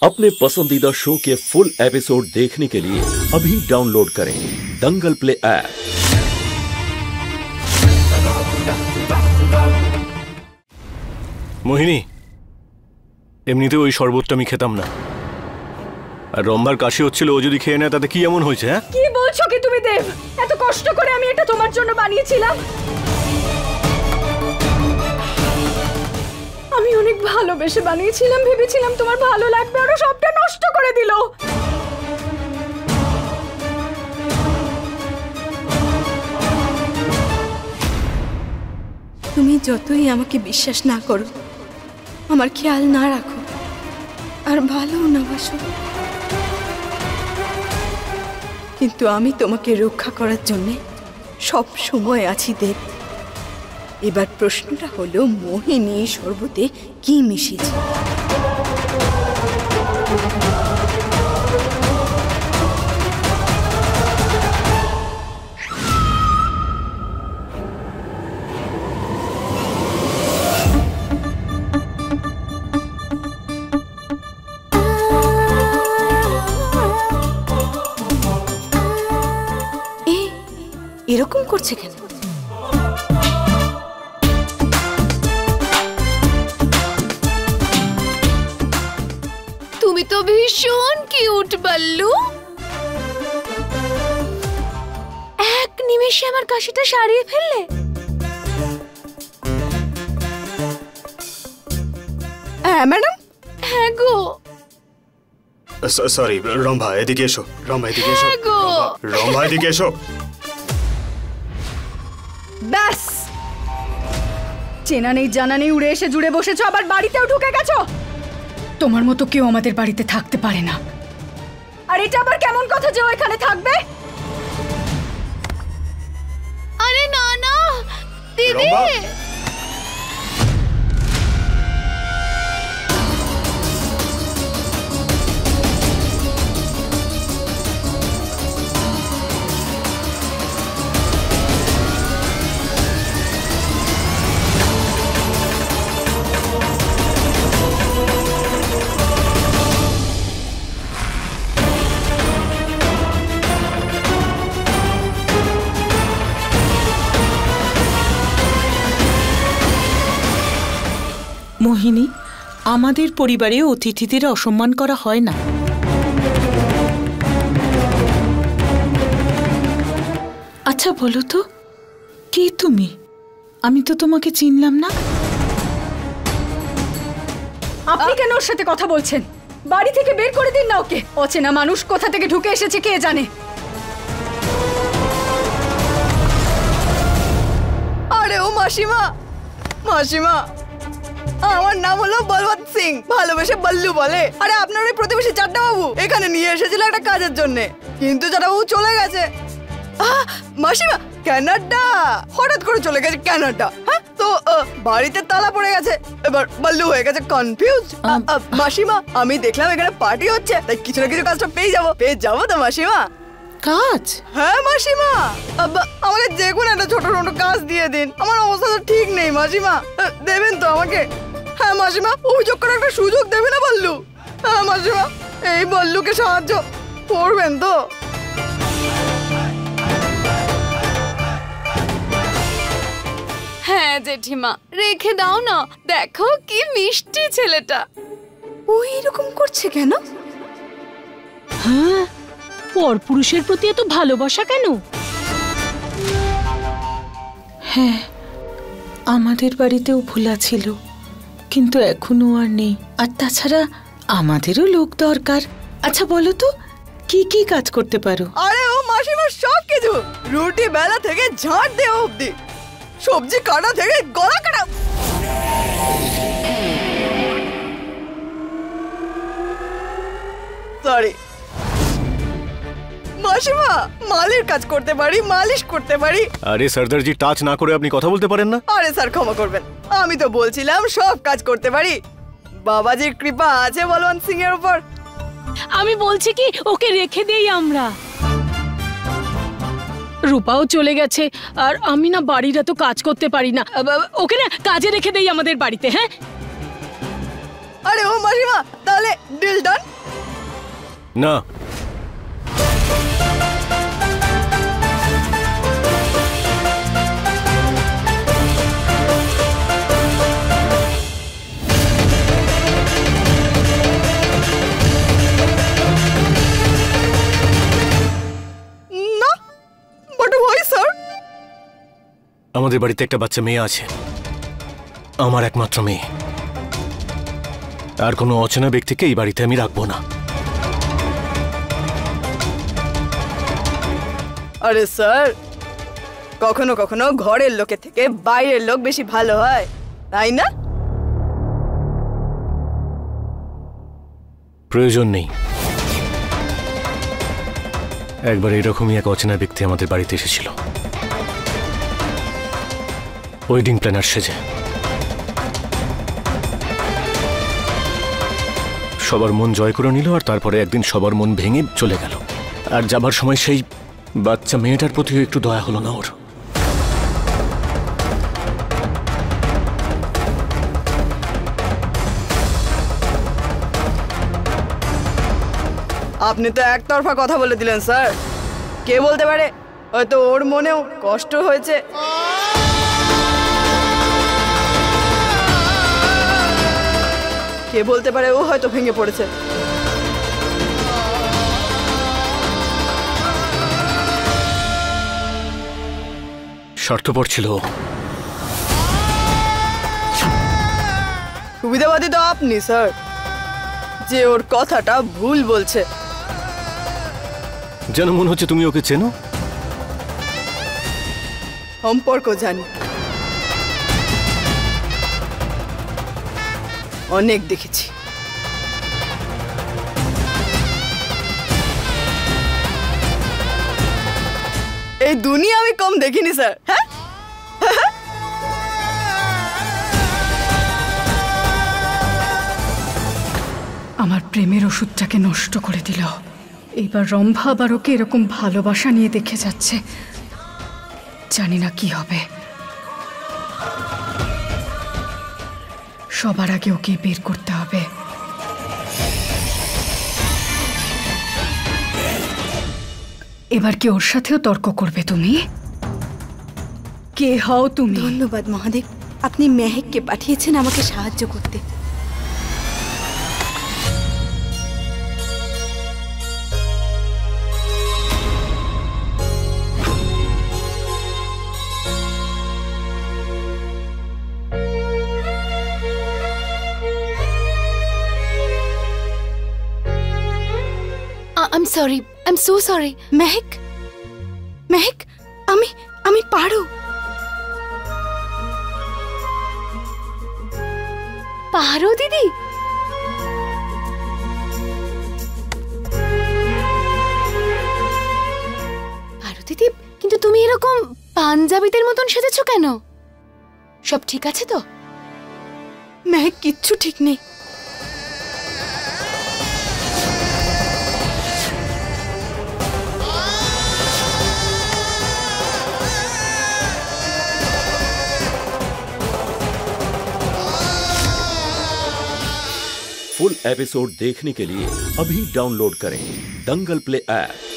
अपने पसंदीदा शो के फुल एपिसोड देखने के लिए अभी डाउनलोड करें दंगल प्ले ऐप। মোহিনী, এমনিতে ওই শরবতটা আমি খেতাম না, আর রম্বার কাশি হচ্ছিল, ও যদি খেয়ে নেয় তাতে কি এমন হয়েছে? হ্যাঁ, কি বলছো কি তুমি দেব? এত কষ্ট করে আমি এটা তোমার জন্য বানিয়েছিলাম। আমি অনেক ভালোবেসে বানিয়েছিলাম, ভেবেছিলাম তোমার ভালো লাগবে, আর সবটা নষ্ট করে দিল। তুমি যতই আমাকে বিশ্বাস না করো, আমার খেয়াল না রাখো, আর ভালো না বাসো, কিন্তু আমি তোমাকে রক্ষা করার জন্য সব সময় আছি দেব। এবার প্রশ্নটা হলো, মোহিনী শরবতে কি মিশিয়েছে? এরকম করছে কেন? তুমি তো ভীষণ কিউট বল্লু। এক নিমেষে আমার কাশিটা সারিয়ে ফেললে। হ্যাঁ ম্যাডাম। হ্যাঁ গো। সরি রম্ভা, এদিকে এসো। রম্ভা এদিকে এসো। রম্ভা এদিকে এসো। ব্যাস, চেনা নেই জানা নেই উড়ে এসে জুড়ে বসেছো, আবার বাড়িতেও ঢুকে গেছো। তোমার মতো কেউ আমাদের বাড়িতে থাকতে পারে না। আর এটা আবার কেমন কথা যে ও এখানে থাকবে? আরে না না দিদি, মোহিনী, আমাদের পরিবারে অতিথিদের অসম্মান করা হয় না। আচ্ছা বলো তো, কে তুমি? আমি তো তোমাকে চিনলাম না। আপনি কেন ওর সাথে কথা বলছেন? বাড়ি থেকে বের করে দিন না ওকে। অচেনা মানুষ কোথা থেকে ঢুকে এসেছে কে জানে। আরে ও মাসিমা, মাসিমা, আমার নাম হলো বলবন্ত সিং, ভালোবেসে বল্লু বলে। আরে আপনার ওই প্রতিবেশী চাড্ডা বাবু এখানে নিয়ে এসেছিল একটা কাজের জন্য, কিন্তু চাড্ডা বাবু চলে গেছে। মাসিমা, কানাডা হঠাৎ করে চলে গেছে কানাডা। হ্যাঁ, তো বাড়িতে তালা পড়ে গেছে, এবার বল্লু হয়ে গেছে কনফিউজ। মাসিমা, আমি দেখলাম এখানে পার্টি হচ্ছে, তাই কিছু না কিছু কাজটা পেয়ে যাবো তো মাসিমা। কাজ? হ্যাঁ মাসিমা, আমাকে যে কোনো একটা ছোট ছোট কাজ দিয়ে দিন। আমার অবস্থা তো ঠিক নেই মাসিমা, দেবেন তো আমাকে? হ্যাঁ মাসিমা, অভিযোগ করার একটা সুযোগ দেবে না বল্লু? হ্যাঁ মাসিমা, এই বল্লুকে সাহায্য করবেন তো? হ্যাঁ জেঠিমা, রেখে দাও না। দেখো কি মিষ্টি ছেলেটা। ও এরকম করছে কেন? হ্যাঁ, পরপুরুষের প্রতি এত ভালোবাসা কেন? হ্যাঁ, আমাদের বাড়িতেও ভোলা ছিল, কিন্তু এখনো আর নেই। আর তাছাড়া আমাদেরও লোক দরকার। আচ্ছা বলো তো, কি কি কাজ করতে পারো? আরে ও মাসিমা সব কিছু, রুটি বেলা থেকে ঝাড় দেওয়া অব্দি, সবজি কাটা থেকে গলা কাটা। সরি মাসিমা, মালির কাজ করতে পারি, মালিশ করতে পারি। আরে সরদারজি, টাচ না করে আপনি কথা বলতে পারেন না? আরে স্যার ক্ষমা করবেন, আমি তো বলছিলাম সব কাজ করতে পারি। বাবাজির কৃপা আছে বলবন্ত সিং এর উপর। আমি বলছি কি, ওকে রেখে দেই আমরা। রূপাও চলে গেছে, আর আমি না বাড়ির এত কাজ করতে পারি না। ওকে না কাজে রেখে দেই আমাদের বাড়িতে। হ্যাঁ আরে ও মাসিমা, তাহলে ডিল ডান। না, না, বট ভাই স্যার, আমাদের বাড়িতে একটা বাচ্চা মেয়ে আছে, আমার একমাত্র মেয়ে। আর কোনো অচেনা ব্যক্তিকে এই বাড়িতে আমি রাখবো না। আরে স্যার, কখনো কখনো ঘরের লোকের থেকে বাইরের লোক বেশি ভালো হয়, তাই না? প্রয়োজন নেই। একবার এরকমই এক অচেনা ব্যক্তি আমাদের বাড়িতে এসেছিল, ওয়েডিং প্ল্যানার সেজে। সবার মন জয় করে নিল, আর তারপরে একদিন সবার মন ভেঙে চলে গেল। আর যাবার সময় সেই বাচ্চা মেয়েটার প্রতিও একটু দয়া হলো না ওর। আপনি তো একতরফা কথা বলে দিলেন স্যার। কে বলতে পারে, হয়তো ওর মনেও কষ্ট হয়েছে। কে বলতে পারে ও হয়তো ভেঙে পড়েছে। স্বার্থপর ছিল ও। সুবিধাবাদী তো আপনি স্যার, যে ওর কথাটা ভুল বলছে। যেন মনে হচ্ছে তুমি ওকে চেনো। সম্পর্ক জানি, অনেক দেখেছি। এই দুনিয়া আমি কম দেখিনি স্যার। হ্যাঁ, আমার প্রেমের ওষুধটাকে নষ্ট করে দিল। এবার রম্ভা আবার ওকে এরকম ভালোবাসা নিয়ে দেখে যাচ্ছে, জানি না কি হবে। সবার আগে ওকে বের করতে হবে। এবার কি ওর সাথেও তর্ক করবে তুমি? কে হও তুমি? ধন্যবাদ মহাদেব, আপনি মেহেককে পাঠিয়েছেন আমাকে সাহায্য করতে। I'm sorry. I'm so sorry. Mehak, Mehak, আমি পারো। পারো দিদি? পারো দিদি, কিন্তু তুমি এরকম পাঞ্জাবিদের মতন সেজেছো কেন? সব ঠিক আছে তো? মেহেক, কিচ্ছু ঠিক নেই। फुल एपिसोड देखने के लिए अभी डाउनलोड करें दंगल प्ले ऐप।